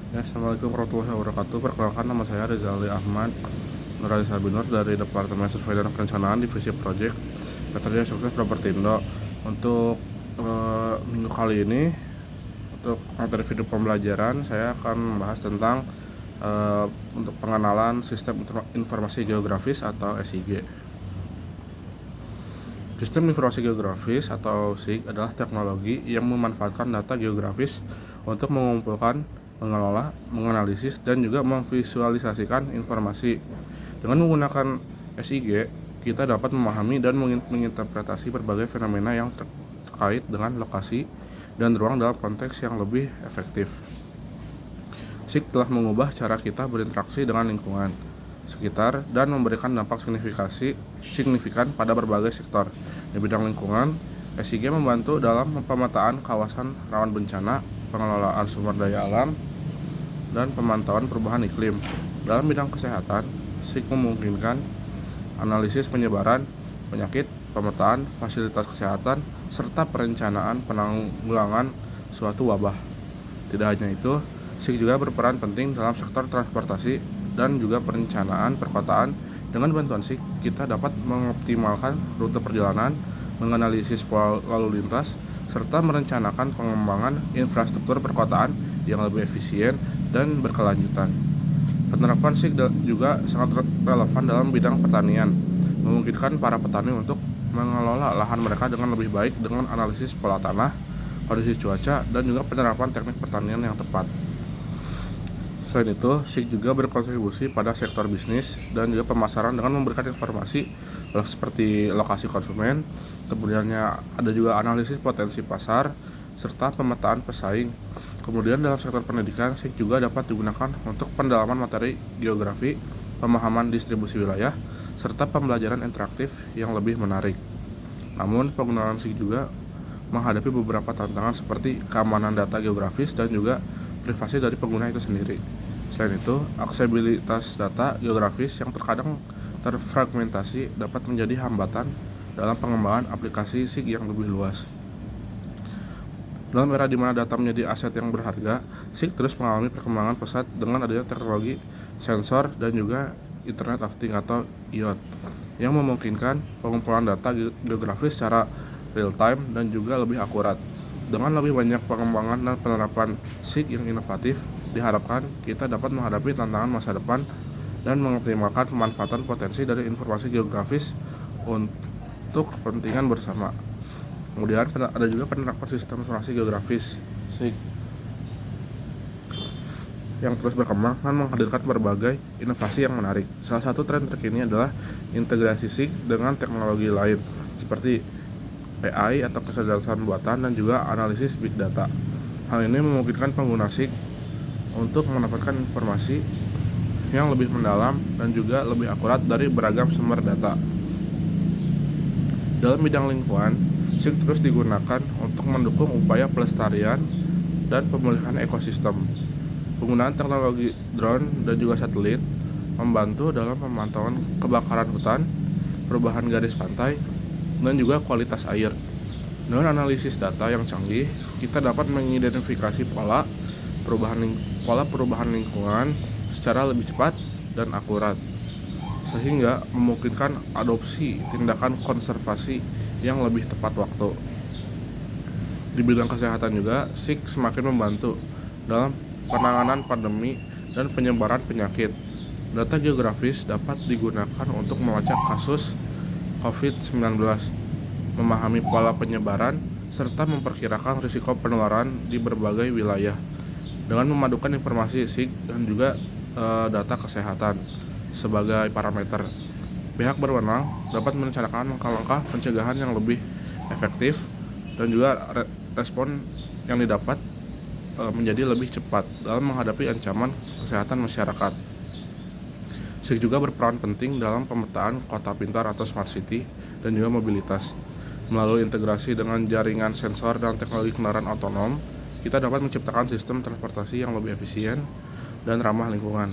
Ya, Assalamualaikum warahmatullahi wabarakatuh. Perkenalkan, nama saya Rizali Ahmad Nurali Sabinur dari Departemen Survei dan Perencanaan Divisi Project Pekerja Sukses Properti Indo. Untuk minggu kali ini, untuk materi video pembelajaran, saya akan membahas tentang untuk pengenalan Sistem Informasi Geografis atau SIG. Sistem Informasi Geografis atau SIG adalah teknologi yang memanfaatkan data geografis untuk mengumpulkan, mengelola, menganalisis, dan juga memvisualisasikan informasi. Dengan menggunakan SIG, kita dapat memahami dan menginterpretasi berbagai fenomena yang terkait dengan lokasi dan ruang dalam konteks yang lebih efektif. SIG telah mengubah cara kita berinteraksi dengan lingkungan sekitar dan memberikan dampak signifikan pada berbagai sektor. Di bidang lingkungan, SIG membantu dalam pemetaan kawasan rawan bencana, pengelolaan sumber daya alam, dan pemantauan perubahan iklim. Dalam bidang kesehatan, SIG memungkinkan analisis penyebaran penyakit, pemetaan fasilitas kesehatan, serta perencanaan penanggulangan suatu wabah. Tidak hanya itu, SIG juga berperan penting dalam sektor transportasi dan juga perencanaan perkotaan. Dengan bantuan SIG, kita dapat mengoptimalkan rute perjalanan, menganalisis pola lalu lintas, serta merencanakan pengembangan infrastruktur perkotaan yang lebih efisien dan berkelanjutan. Penerapan SIG juga sangat relevan dalam bidang pertanian, memungkinkan para petani untuk mengelola lahan mereka dengan lebih baik dengan analisis pola tanah, kondisi cuaca, dan juga penerapan teknik pertanian yang tepat. Selain itu, SIG juga berkontribusi pada sektor bisnis dan juga pemasaran dengan memberikan informasi seperti lokasi konsumen, kemudiannya ada juga analisis potensi pasar, serta pemetaan pesaing. Kemudian dalam sektor pendidikan, SIG juga dapat digunakan untuk pendalaman materi geografi, pemahaman distribusi wilayah, serta pembelajaran interaktif yang lebih menarik. Namun, penggunaan SIG juga menghadapi beberapa tantangan seperti keamanan data geografis dan juga privasi dari pengguna itu sendiri. Selain itu, aksesibilitas data geografis yang terkadang terfragmentasi dapat menjadi hambatan dalam pengembangan aplikasi SIG yang lebih luas. Dalam era di mana data menjadi aset yang berharga, SIG terus mengalami perkembangan pesat dengan adanya teknologi sensor dan juga Internet of Things atau IoT yang memungkinkan pengumpulan data geografis secara real time dan juga lebih akurat. Dengan lebih banyak pengembangan dan penerapan SIG yang inovatif, diharapkan kita dapat menghadapi tantangan masa depan dan mengoptimalkan pemanfaatan potensi dari informasi geografis untuk kepentingan bersama. Kemudian ada juga penerapan sistem informasi geografis SIG yang terus berkembang dan menghadirkan berbagai inovasi yang menarik. Salah satu tren terkini adalah integrasi SIG dengan teknologi lain seperti AI atau kecerdasan buatan dan juga analisis big data. Hal ini memungkinkan pengguna SIG untuk mendapatkan informasi yang lebih mendalam dan juga lebih akurat dari beragam sumber data. Dalam bidang lingkungan, SIG terus digunakan untuk mendukung upaya pelestarian dan pemulihan ekosistem. Penggunaan teknologi drone dan juga satelit membantu dalam pemantauan kebakaran hutan, perubahan garis pantai, dan juga kualitas air. Dengan analisis data yang canggih, kita dapat mengidentifikasi pola perubahan lingkungan secara lebih cepat dan akurat, sehingga memungkinkan adopsi tindakan konservasi yang lebih tepat waktu. Di bidang kesehatan juga, SIG semakin membantu dalam penanganan pandemi dan penyebaran penyakit. Data geografis dapat digunakan untuk melacak kasus COVID-19, memahami pola penyebaran, serta memperkirakan risiko penularan di berbagai wilayah. Dengan memadukan informasi SIG dan juga data kesehatan sebagai parameter, pihak berwenang dapat merencanakan langkah-langkah pencegahan yang lebih efektif dan juga respon yang didapat menjadi lebih cepat dalam menghadapi ancaman kesehatan masyarakat. SIG juga berperan penting dalam pemetaan kota pintar atau smart city dan juga mobilitas. Melalui integrasi dengan jaringan sensor dan teknologi kendaraan otonom, kita dapat menciptakan sistem transportasi yang lebih efisien dan ramah lingkungan.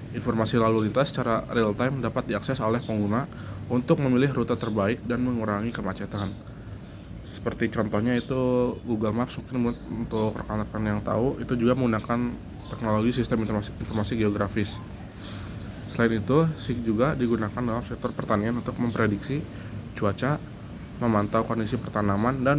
Informasi lalu lintas secara real time dapat diakses oleh pengguna untuk memilih rute terbaik dan mengurangi kemacetan. Seperti contohnya itu Google Maps, mungkin untuk rekan-rekan yang tahu itu juga menggunakan teknologi sistem informasi geografis. Selain itu, SIG juga digunakan dalam sektor pertanian untuk memprediksi cuaca, memantau kondisi pertanaman, dan